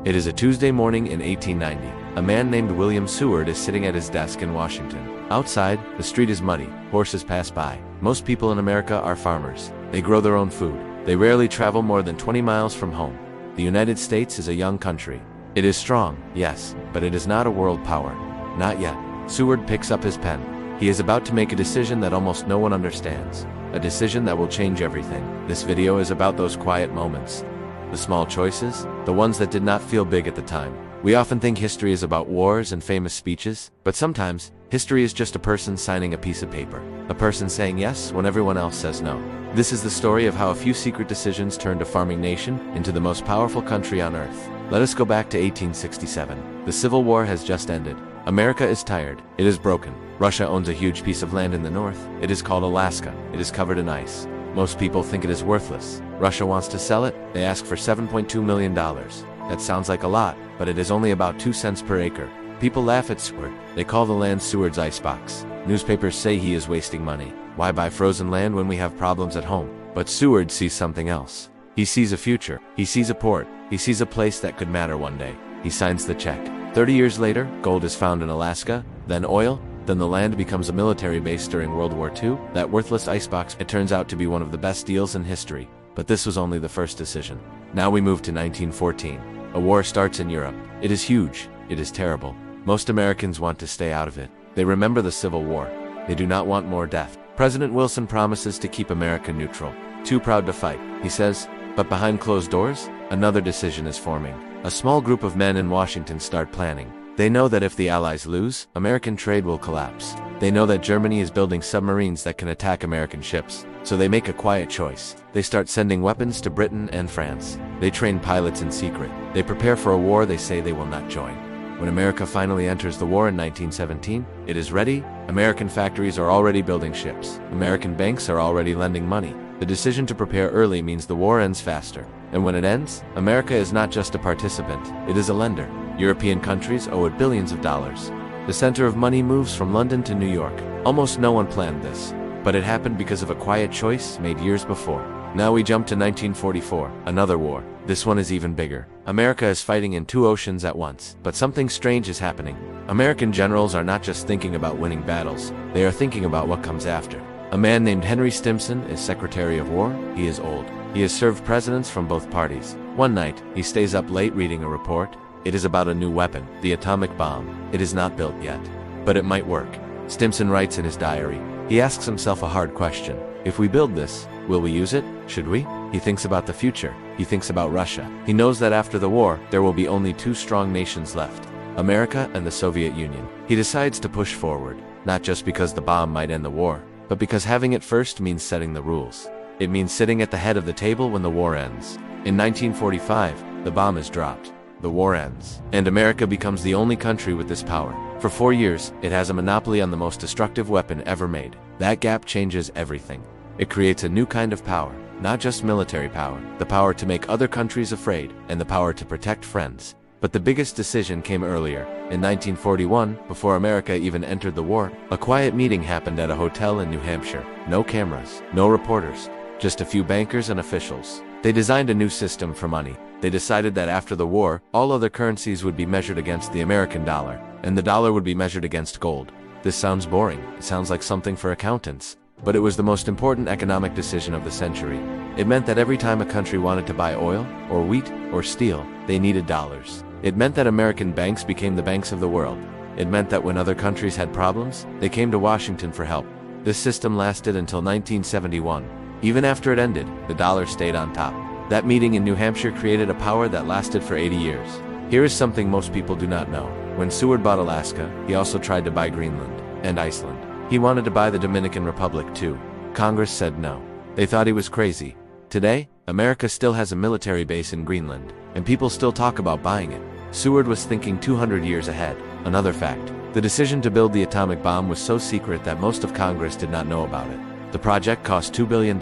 It is a Tuesday morning in 1890. A man named William Seward is sitting at his desk in Washington. Outside, the street is muddy. Horses pass by. Most people in America are farmers. They grow their own food. They rarely travel more than 20 miles from home. The United States is a young country. It is strong, yes, but it is not a world power. Not yet. Seward picks up his pen. He is about to make a decision that almost no one understands. A decision that will change everything. This video is about those quiet moments. The small choices, the ones that did not feel big at the time. We often think history is about wars and famous speeches, but sometimes, history is just a person signing a piece of paper. A person saying yes when everyone else says no. This is the story of how a few secret decisions turned a farming nation into the most powerful country on earth. Let us go back to 1867. The Civil War has just ended. America is tired. It is broken. Russia owns a huge piece of land in the north. It is called Alaska. It is covered in ice. Most people think it is worthless. Russia wants to sell it. They ask for $7.2 million. That sounds like a lot, but it is only about 2 cents per acre. People laugh at Seward. They call the land Seward's icebox. Newspapers say he is wasting money. Why buy frozen land when we have problems at home? But Seward sees something else. He sees a future. He sees a port. He sees a place that could matter one day. He signs the check. 30 years later, gold is found in Alaska, then oil, then the land becomes a military base during World War II. That worthless icebox, it turns out to be one of the best deals in history. But this was only the first decision. Now we move to 1914. A war starts in Europe. It is huge. It is terrible. Most Americans want to stay out of it. They remember the Civil War. They do not want more death. President Wilson promises to keep America neutral. Too proud to fight, he says. But behind closed doors, another decision is forming. A small group of men in Washington start planning. They know that if the Allies lose, American trade will collapse. They know that Germany is building submarines that can attack American ships. So they make a quiet choice. They start sending weapons to Britain and France. They train pilots in secret. They prepare for a war they say they will not join. When America finally enters the war in 1917, it is ready. American factories are already building ships. American banks are already lending money. The decision to prepare early means the war ends faster. And when it ends, America is not just a participant, it is a lender. European countries owe it billions of dollars. The center of money moves from London to New York. Almost no one planned this, but it happened because of a quiet choice made years before. Now we jump to 1944, another war. This one is even bigger. America is fighting in 2 oceans at once, but something strange is happening. American generals are not just thinking about winning battles, they are thinking about what comes after. A man named Henry Stimson is Secretary of War. He is old. He has served presidents from both parties. One night, he stays up late reading a report. It is about a new weapon, the atomic bomb. It is not built yet, but it might work. Stimson writes in his diary. He asks himself a hard question. If we build this, will we use it? Should we? He thinks about the future. He thinks about Russia. He knows that after the war, there will be only 2 strong nations left, America and the Soviet Union. He decides to push forward, not just because the bomb might end the war, but because having it first means setting the rules. It means sitting at the head of the table when the war ends. In 1945, the bomb is dropped. The war ends, and America becomes the only country with this power. For 4 years, it has a monopoly on the most destructive weapon ever made. That gap changes everything. It creates a new kind of power, not just military power, the power to make other countries afraid, and the power to protect friends. But the biggest decision came earlier. In 1941, before America even entered the war, a quiet meeting happened at a hotel in New Hampshire. No cameras, no reporters, just a few bankers and officials. They designed a new system for money. They decided that after the war, all other currencies would be measured against the American dollar, and the dollar would be measured against gold. This sounds boring. It sounds like something for accountants. But it was the most important economic decision of the century. It meant that every time a country wanted to buy oil, or wheat, or steel, they needed dollars. It meant that American banks became the banks of the world. It meant that when other countries had problems, they came to Washington for help. This system lasted until 1971. Even after it ended, the dollar stayed on top. That meeting in New Hampshire created a power that lasted for 80 years. Here is something most people do not know. When Seward bought Alaska, he also tried to buy Greenland and Iceland. He wanted to buy the Dominican Republic too. Congress said no. They thought he was crazy. Today, America still has a military base in Greenland, and people still talk about buying it. Seward was thinking 200 years ahead. Another fact, the decision to build the atomic bomb was so secret that most of Congress did not know about it. The project cost $2 billion.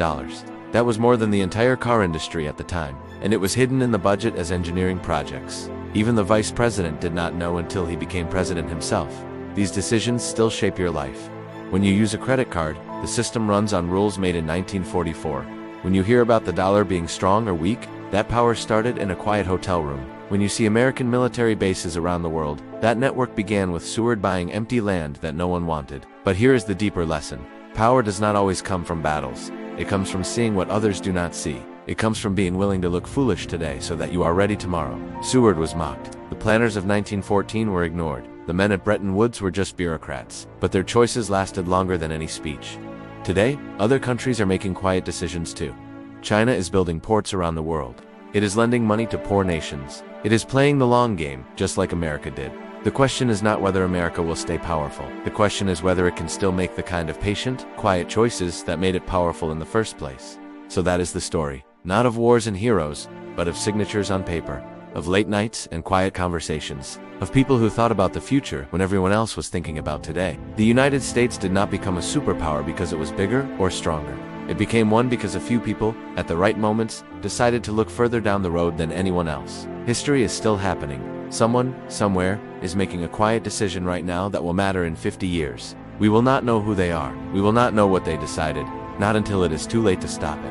That was more than the entire car industry at the time, and it was hidden in the budget as engineering projects. Even the vice president did not know until he became president himself. These decisions still shape your life. When you use a credit card, the system runs on rules made in 1944. When you hear about the dollar being strong or weak, that power started in a quiet hotel room. When you see American military bases around the world, that network began with Seward buying empty land that no one wanted. But here is the deeper lesson. Power does not always come from battles. It comes from seeing what others do not see. It comes from being willing to look foolish today so that you are ready tomorrow. Seward was mocked. The planners of 1914 were ignored. The men at Bretton Woods were just bureaucrats. But their choices lasted longer than any speech. Today, other countries are making quiet decisions too. China is building ports around the world. It is lending money to poor nations. It is playing the long game, just like America did. The question is not whether America will stay powerful. The question is whether it can still make the kind of patient, quiet choices that made it powerful in the first place. So that is the story. Not of wars and heroes, but of signatures on paper, of late nights and quiet conversations, of people who thought about the future when everyone else was thinking about today. The United States did not become a superpower because it was bigger or stronger. It became one because a few people, at the right moments, decided to look further down the road than anyone else. History is still happening. Someone, somewhere, is making a quiet decision right now that will matter in 50 years. We will not know who they are. We will not know what they decided, not until it is too late to stop it.